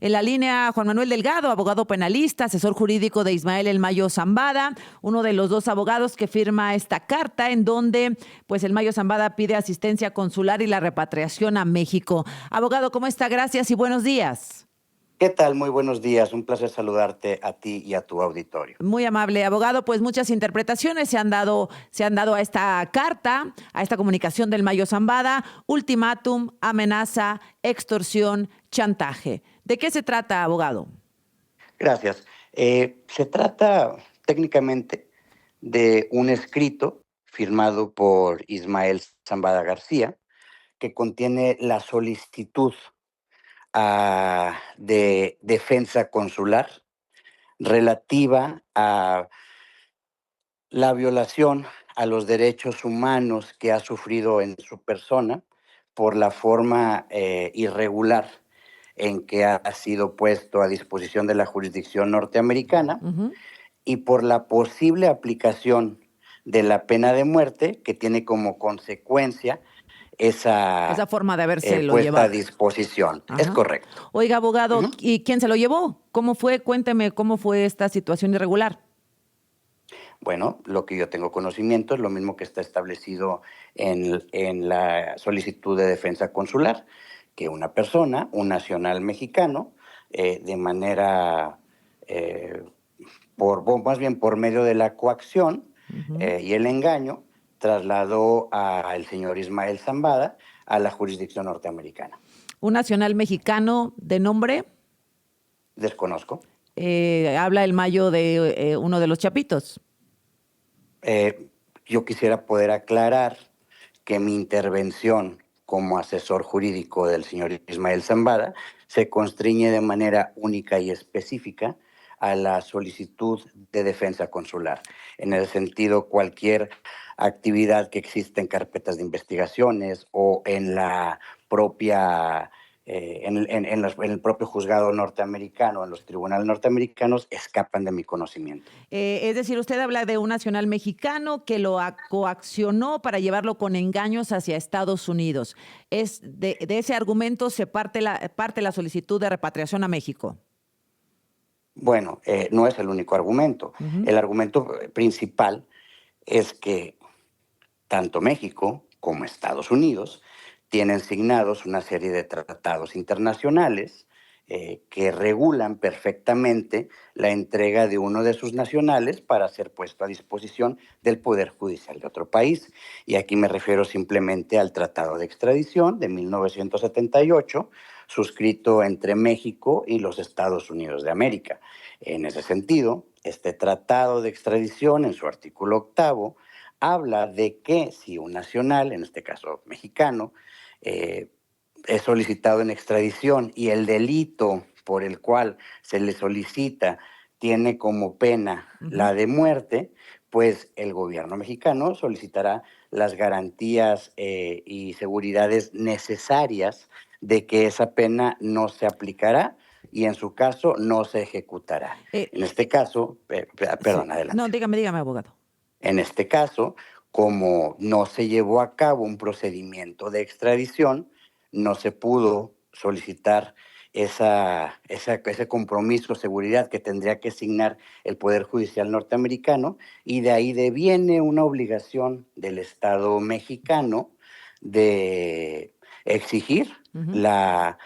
En la línea, Juan Manuel Delgado, abogado penalista, asesor jurídico de Ismael El Mayo Zambada, uno de los dos abogados que firma esta carta en donde pues El Mayo Zambada pide asistencia consular y la repatriación a México. Abogado, ¿cómo está? Gracias y buenos días. ¿Qué tal? Muy buenos días. Un placer saludarte a ti y a tu auditorio. Muy amable, abogado. Pues muchas interpretaciones se han dado a esta carta, a esta comunicación del Mayo Zambada: ultimátum, amenaza, extorsión, chantaje. ¿De qué se trata, abogado? Gracias. Se trata técnicamente de un escrito firmado por Ismael Zambada García que contiene la solicitud de defensa consular relativa a la violación a los derechos humanos que ha sufrido en su persona por la forma irregular en que ha sido puesto a disposición de la jurisdicción norteamericana Ujú. y por la posible aplicación de la pena de muerte que tiene como consecuencia Esa esa forma de habérselo puesta a llevado. disposición. Es Ajá. correcto. Oiga, abogado, Ujú. ¿y quién se lo llevó? ¿Cómo fue? Cuénteme cómo fue esta situación irregular. Bueno, lo que yo tengo conocimiento es lo mismo que está establecido en la solicitud de defensa consular, que una persona, un nacional mexicano, de manera, eh, más bien por medio de la coacción Ujú. y el engaño, trasladó al señor Ismael Zambada a la jurisdicción norteamericana. Un nacional mexicano de nombre, Desconozco. habla el Mayo de uno de los chapitos. Eh, yo quisiera poder aclarar que mi intervención como asesor jurídico del señor Ismael Zambada se constriñe de manera única y específica a la solicitud de defensa consular. En ese sentido, cualquier actividad que exista en carpetas de investigaciones o en la propia en el propio juzgado norteamericano, en los tribunales norteamericanos, escapan de mi conocimiento. Es decir, usted habla de un nacional mexicano que lo coaccionó para llevarlo con engaños hacia Estados Unidos. De ese argumento se parte la solicitud de repatriación a México. Bueno, no es el único argumento. Ujú. El argumento principal es que tanto México como Estados Unidos tienen signados una serie de tratados internacionales que regulan perfectamente la entrega de uno de sus nacionales para ser puesto a disposición del Poder Judicial de otro país. Y aquí me refiero simplemente al Tratado de Extradición de 1978, suscrito entre México y los Estados Unidos de América. En ese sentido, este Tratado de Extradición, en su artículo octavo, habla de que si un nacional, en este caso mexicano, eh, es solicitado en extradición y el delito por el cual se le solicita tiene como pena Ujú. la de muerte, pues el gobierno mexicano solicitará las garantías y seguridades necesarias de que esa pena no se aplicará y en su caso no se ejecutará. En Eh, este caso, sí. perdón, No, adelante. dígame, abogado. En este caso, como no se llevó a cabo un procedimiento de extradición, no se pudo solicitar ese compromiso de seguridad que tendría que asignar el Poder Judicial norteamericano, y de ahí deviene una obligación del Estado mexicano de exigir Ujú. la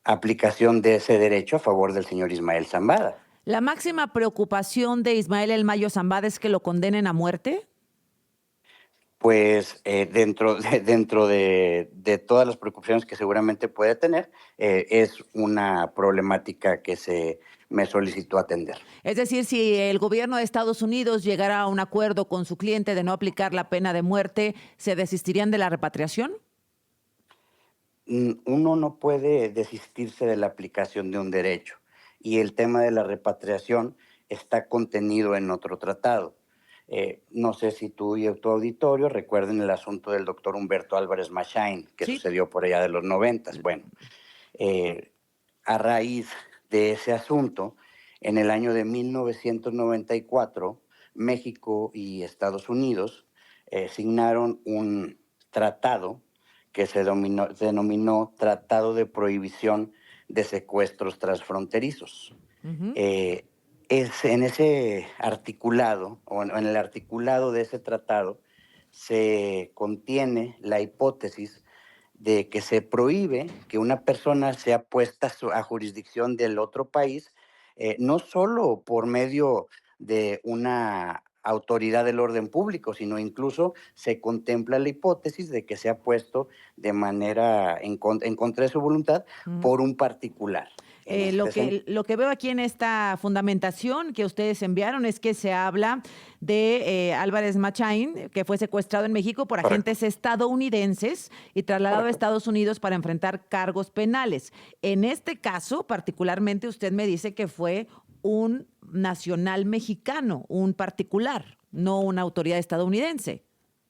aplicación de ese derecho a favor del señor Ismael Zambada. La máxima preocupación de Ismael El Mayo Zambada es que lo condenen a muerte. Pues dentro de todas las preocupaciones que seguramente puede tener, es una problemática que se me solicitó atender. Es decir, si el gobierno de Estados Unidos llegara a un acuerdo con su cliente de no aplicar la pena de muerte, ¿se desistirían de la repatriación? Uno no puede desistirse de la aplicación de un derecho, y el tema de la repatriación está contenido en otro tratado. No sé si tú y tu auditorio recuerden el asunto del doctor Humberto Álvarez Machain, que Sí. sucedió por allá de los noventas. Bueno, eh, a raíz de ese asunto, en el año de 1994, México y Estados Unidos signaron un tratado que se denominó Tratado de Prohibición de secuestros transfronterizos. Ujú. Eh, es en ese articulado, o en el articulado de ese tratado, se contiene la hipótesis de que se prohíbe que una persona sea puesta a jurisdicción del otro país, no solo por medio de una autoridad del orden público, sino incluso se contempla la hipótesis de que sea puesto de manera en contra de su voluntad Mm. por un particular. En este sentido. Lo que veo aquí en esta fundamentación que ustedes enviaron es que se habla de Álvarez Machain, que fue secuestrado en México por Correcto, agentes estadounidenses y trasladado a correcto. Estados Unidos para enfrentar cargos penales. En este caso, particularmente, usted me dice que fue un nacional mexicano, un particular, no una autoridad estadounidense.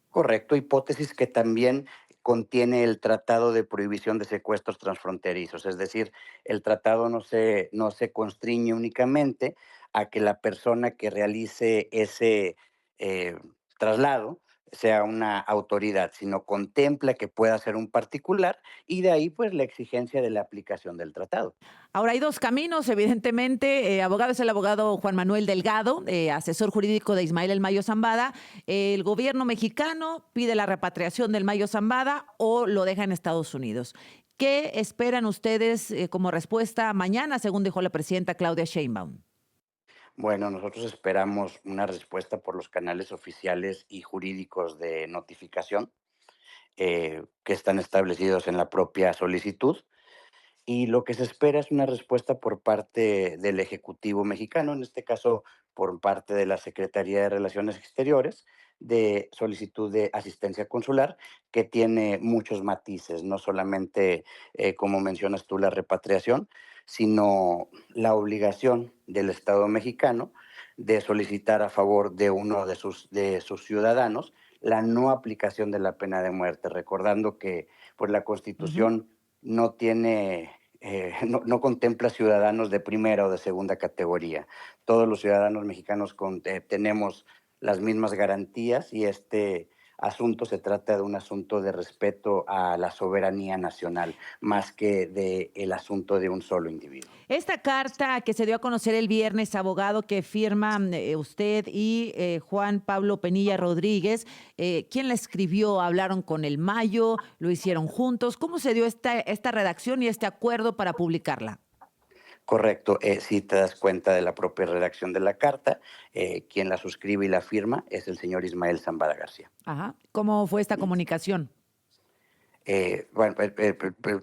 Correcto, hipótesis que también contiene el Tratado de Prohibición de Secuestros Transfronterizos, es decir, el tratado no se constriñe únicamente a que la persona que realice ese eh, traslado sea una autoridad, sino contempla que pueda ser un particular y de ahí pues la exigencia de la aplicación del tratado. Ahora hay dos caminos, evidentemente. Abogado es el abogado Juan Manuel Delgado, asesor jurídico de Ismael El Mayo Zambada. El gobierno mexicano pide la repatriación del Mayo Zambada o lo deja en Estados Unidos. ¿Qué esperan ustedes como respuesta mañana, según dijo la presidenta Claudia Sheinbaum? Bueno, nosotros esperamos una respuesta por los canales oficiales y jurídicos de notificación que están establecidos en la propia solicitud. Y lo que se espera es una respuesta por parte del Ejecutivo mexicano, en este caso por parte de la Secretaría de Relaciones Exteriores, de solicitud de asistencia consular, que tiene muchos matices, no solamente, como mencionas tú, la repatriación, sino la obligación del Estado mexicano de solicitar a favor de uno de sus ciudadanos la no aplicación de la pena de muerte, recordando que pues, la Ujú. Constitución no tiene no contempla ciudadanos de primera o de segunda categoría. Todos los ciudadanos mexicanos tenemos las mismas garantías y este asunto se trata de un asunto de respeto a la soberanía nacional, más que de el asunto de un solo individuo. Esta carta que se dio a conocer el viernes, abogado, que firman usted y Juan Pablo Penilla Rodríguez, ¿quién la escribió? ¿Hablaron con el Mayo? ¿Lo hicieron juntos? ¿Cómo se dio esta redacción y este acuerdo para publicarla? Correcto, si te das cuenta de la propia redacción de la carta, quien la suscribe y la firma es el señor Ismael Zambada García. Ajá. ¿Cómo fue esta comunicación? Bueno,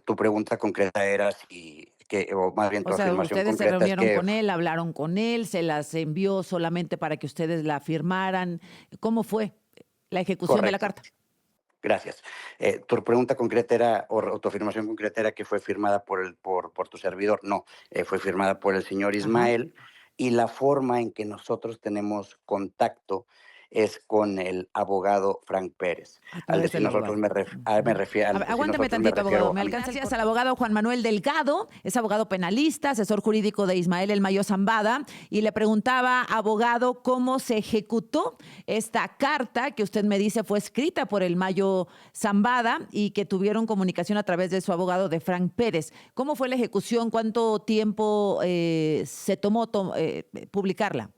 tu pregunta concreta era si, o más bien O tu sea, afirmación ustedes se concreta es reunieron que. con él, hablaron con él, se las envió solamente para que ustedes la firmaran. ¿Cómo fue la ejecución de la Correcto, carta? gracias. Tu pregunta concreta era, o tu afirmación concreta era que fue firmada por tu servidor. No, fue firmada por el señor Ajá. Ismael y la forma en que nosotros tenemos contacto es con el abogado Frank Pérez. A Al través decir del nosotros abogado. me ref- a- me Ujú. refiero, A al ver, decir aguántame nosotros me tantito, abogado. refiero Me a mí. alcanza. Gracias al abogado Juan Manuel Delgado, es abogado penalista, asesor jurídico de Ismael El Mayo Zambada, y le preguntaba, abogado, cómo se ejecutó esta carta que usted me dice fue escrita por el Mayo Zambada y que tuvieron comunicación a través de su abogado de Frank Pérez. ¿Cómo fue la ejecución? ¿Cuánto tiempo se tomó publicarla?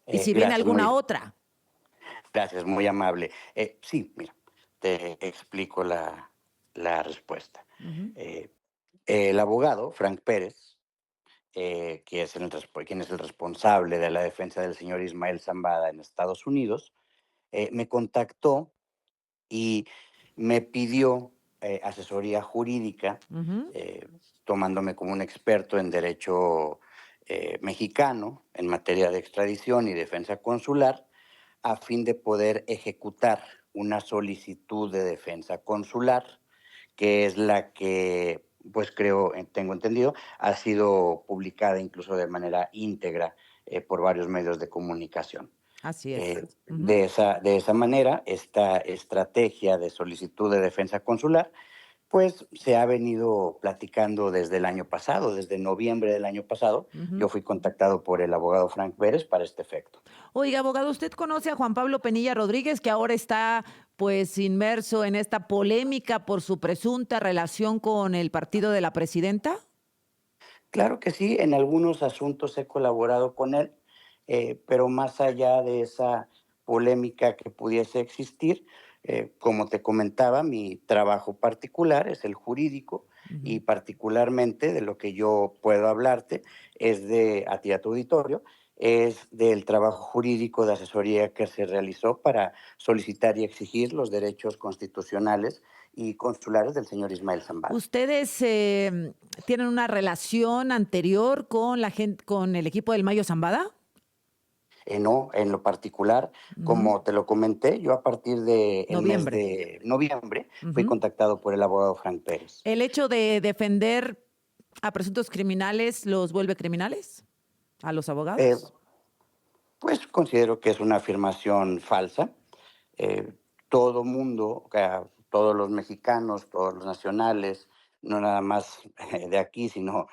Y si viene Gracias, alguna otra. gracias, muy amable. Sí, mira, te explico la respuesta. Ujú. Eh, el abogado, Frank Pérez, quien es el responsable de la defensa del señor Ismael Zambada en Estados Unidos, me contactó y me pidió asesoría jurídica, Ujú. eh, tomándome como un experto en derecho mexicano en materia de extradición y defensa consular, a fin de poder ejecutar una solicitud de defensa consular, que es la que, pues creo, tengo entendido, ha sido publicada incluso de manera íntegra por varios medios de comunicación. Así es. Ujú. De esa manera, esta estrategia de solicitud de defensa consular, pues se ha venido platicando desde el año pasado, desde noviembre del año pasado. Yo Ujú. fui contactado por el abogado Frank Pérez para este efecto. Oiga, abogado, ¿usted conoce a Juan Pablo Penilla Rodríguez, que ahora está pues inmerso en esta polémica por su presunta relación con el partido de la presidenta? Claro que sí, en algunos asuntos he colaborado con él, pero más allá de esa polémica que pudiese existir, como te comentaba, mi trabajo particular es el jurídico y Ujú. particularmente de lo que yo puedo hablarte es de, a ti a tu auditorio, es del trabajo jurídico de asesoría que se realizó para solicitar y exigir los derechos constitucionales y consulares del señor Ismael Zambada. ¿Ustedes tienen una relación anterior con la gente, con el equipo del Mayo Zambada? No, en lo particular, Ujú. como te lo comenté, yo a partir del mes Noviembre. de noviembre fui Ujú. contactado por el abogado Frank Pérez. ¿El hecho de defender a presuntos criminales los vuelve criminales a los Eh, abogados? pues considero que es una afirmación falsa. Eh, Todo mundo, o sea, todos los mexicanos, todos los nacionales, no nada más de aquí, sino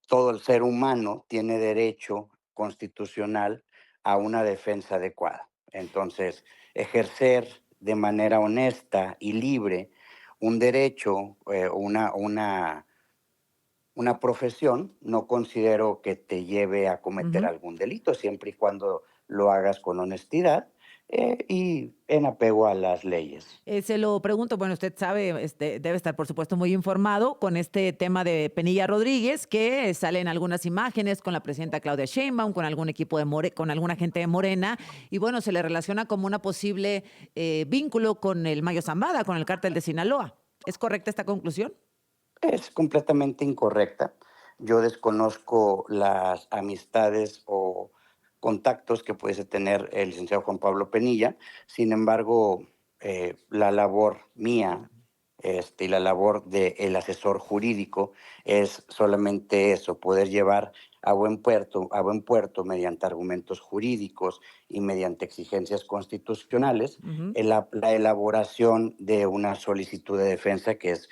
todo el ser humano tiene derecho constitucional a una defensa adecuada. Entonces, ejercer de manera honesta y libre un derecho, una profesión, no considero que te lleve a cometer Ujú. algún delito, siempre y cuando lo hagas con honestidad y en apego a las leyes. Se lo pregunto, bueno, usted sabe, debe estar por supuesto muy informado con este tema de Penilla Rodríguez, que salen algunas imágenes con la presidenta Claudia Sheinbaum, con algún equipo de con alguna gente de Morena, y bueno, se le relaciona como una posible vínculo con el Mayo Zambada, con el cártel de Sinaloa. ¿Es correcta esta conclusión? Es completamente incorrecta. Yo desconozco las amistades o contactos que pudiese tener el licenciado Juan Pablo Penilla. Sin embargo, la labor mía y la labor del asesor jurídico es solamente eso, poder llevar a buen puerto mediante argumentos jurídicos y mediante exigencias constitucionales Ujú. la elaboración de una solicitud de defensa que es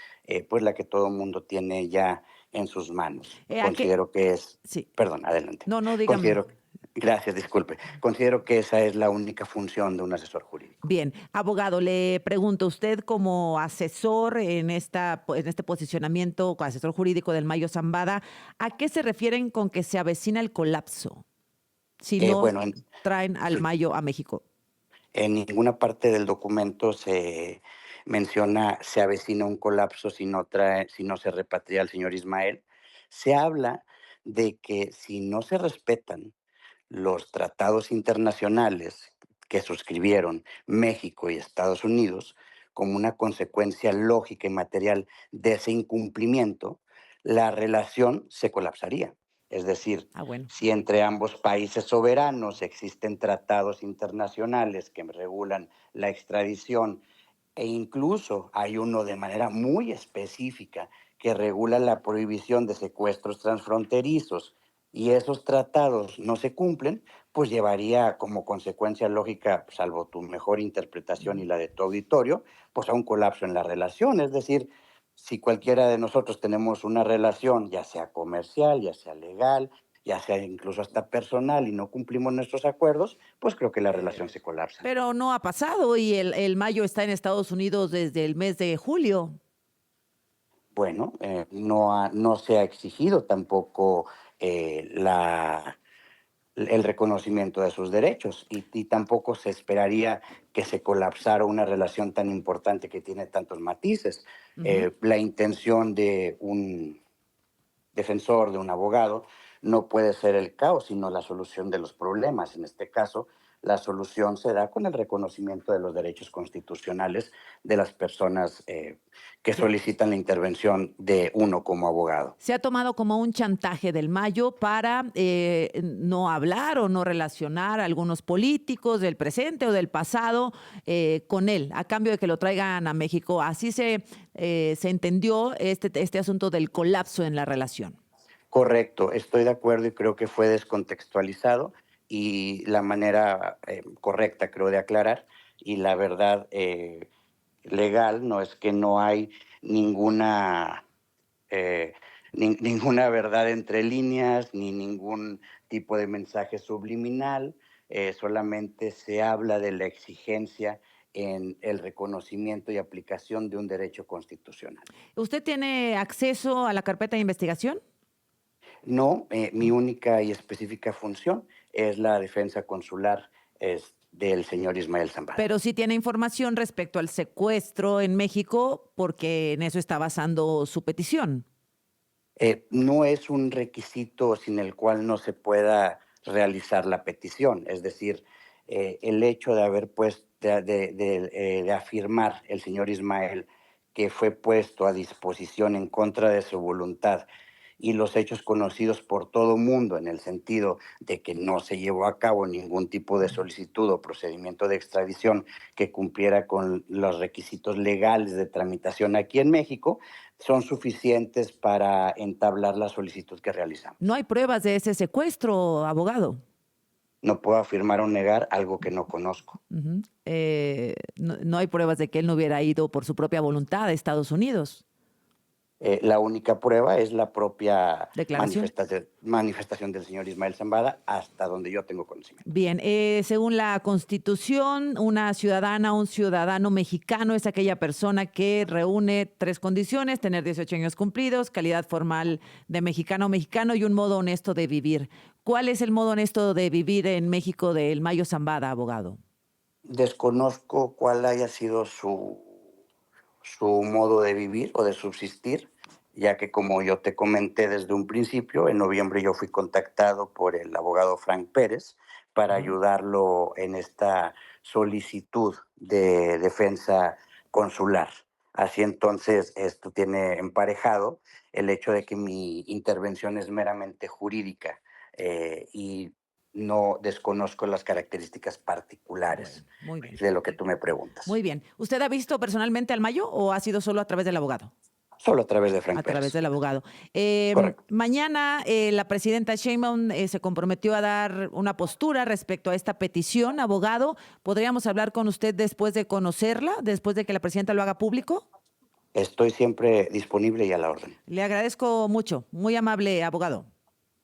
pues la que todo el mundo tiene ya en sus manos. ¿A qué? Considero que es, Sí. perdón, adelante. No, no, dígame. Considero, gracias, disculpe. Considero que esa es la única función de un asesor jurídico. Bien, abogado, le pregunto, usted como asesor en en este posicionamiento, como asesor jurídico del Mayo Zambada, ¿a qué se refieren con que se avecina el colapso si no Bueno, traen al Mayo a México? en ninguna parte del documento se menciona se avecina un colapso si no se repatria al señor Ismael. Se habla de que si no se respetan los tratados internacionales que suscribieron México y Estados Unidos, como una consecuencia lógica y material de ese incumplimiento, la relación se colapsaría. Es decir, Ah, bueno. si entre ambos países soberanos existen tratados internacionales que regulan la extradición e incluso hay uno de manera muy específica que regula la prohibición de secuestros transfronterizos y esos tratados no se cumplen, pues llevaría como consecuencia lógica, salvo tu mejor interpretación y la de tu auditorio, pues a un colapso en la relación. Es decir, si cualquiera de nosotros tenemos una relación, ya sea comercial, ya sea legal, ya sea incluso hasta personal y no cumplimos nuestros acuerdos, pues creo que la relación se colapsa. Pero no ha pasado y el Mayo está en Estados Unidos desde el mes de julio. Bueno, no se ha exigido tampoco el reconocimiento de sus derechos y tampoco se esperaría que se colapsara una relación tan importante que tiene tantos matices. Ujú. La intención de un defensor, de un abogado, no puede ser el caos, sino la solución de los problemas. En este caso, la solución se da con el reconocimiento de los derechos constitucionales de las personas que Se, solicitan la intervención de uno como abogado. se ha tomado como un chantaje del Mayo para no hablar o no relacionar a algunos políticos del presente o del pasado con él, a cambio de que lo traigan a México. Así se entendió este asunto del colapso en la relación. Correcto, estoy de acuerdo y creo que fue descontextualizado y la manera correcta, creo, de aclarar y la verdad legal no es que no hay ninguna, ninguna verdad entre líneas ni ningún tipo de mensaje subliminal, solamente se habla de la exigencia en el reconocimiento y aplicación de un derecho constitucional. ¿Usted tiene acceso a la carpeta de investigación? No, mi única y específica función es la defensa consular del señor Ismael Zambada. Pero sí tiene información respecto al secuestro en México, porque en eso está basando su petición. No es un requisito sin el cual no se pueda realizar la petición. Es decir, el hecho de haber puesto, de afirmar el señor Ismael que fue puesto a disposición en contra de su voluntad y los hechos conocidos por todo mundo en el sentido de que no se llevó a cabo ningún tipo de solicitud o procedimiento de extradición que cumpliera con los requisitos legales de tramitación aquí en México, son suficientes para entablar la solicitud que No realizamos. hay pruebas de ese secuestro, abogado. No puedo afirmar o negar algo que no conozco. Ujú. No hay pruebas de que él no hubiera ido por su propia voluntad a Estados Unidos. La única prueba es la propia Declaración. manifestación del señor Ismael Zambada, hasta donde yo tengo conocimiento. Bien, según la Constitución, una ciudadana, un ciudadano mexicano es aquella persona que reúne tres condiciones: tener 18 años cumplidos, calidad formal de mexicano o mexicano y un modo honesto de vivir. ¿Cuál es el modo honesto de vivir en México del Mayo Zambada, abogado? Desconozco cuál haya sido su modo de vivir o de subsistir, ya que como yo te comenté desde un principio, en noviembre yo fui contactado por el abogado Frank Pérez para Ajá. ayudarlo en esta solicitud de defensa consular. Así entonces, esto tiene emparejado el hecho de que mi intervención es meramente jurídica y no desconozco las características Bueno, particulares muy bien. de lo que tú me preguntas. Muy bien. ¿Usted ha visto personalmente al Mayo o ha sido solo a través del abogado? Solo a través de A Frank través Pérez. del abogado. Correcto. Mañana la presidenta Sheinbaum se comprometió a dar una postura respecto a esta petición, abogado. ¿Podríamos hablar con usted después de conocerla, después de que la presidenta lo haga público? Estoy siempre disponible y a la orden. Le agradezco mucho. Muy amable, abogado.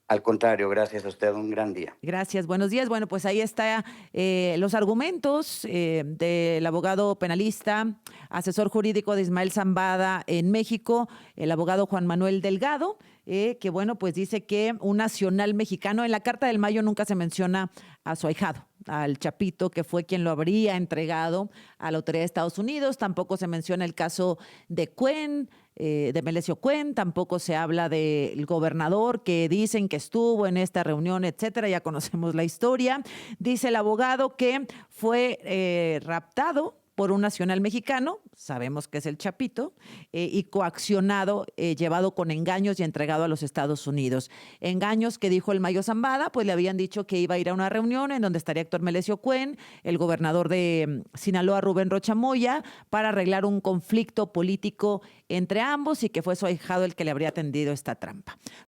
Al contrario, gracias a usted. Un gran día. Gracias, buenos días. Bueno, pues ahí está los argumentos del abogado penalista, asesor jurídico de Ismael Zambada en México, el abogado Juan Manuel Delgado, que bueno, pues dice que un nacional mexicano, en la Carta del Mayo nunca se menciona a su ahijado, al Chapito, que fue quien lo habría entregado a la autoridad de Estados Unidos. Tampoco se menciona el caso de Cuen, de Melesio Cuen, tampoco se habla del gobernador que dicen que estuvo en esta reunión, etcétera. Ya conocemos la historia. Dice el abogado que fue raptado por un nacional mexicano, sabemos que es el Chapito, y coaccionado, llevado con engaños y entregado a los Estados Unidos. Engaños que dijo el Mayo Zambada, pues le habían dicho que iba a ir a una reunión en donde estaría Héctor Melesio Cuen, el gobernador de Sinaloa, Rubén Rocha Moya, para arreglar un conflicto político entre ambos y que fue su ahijado el que le habría tendido esta trampa.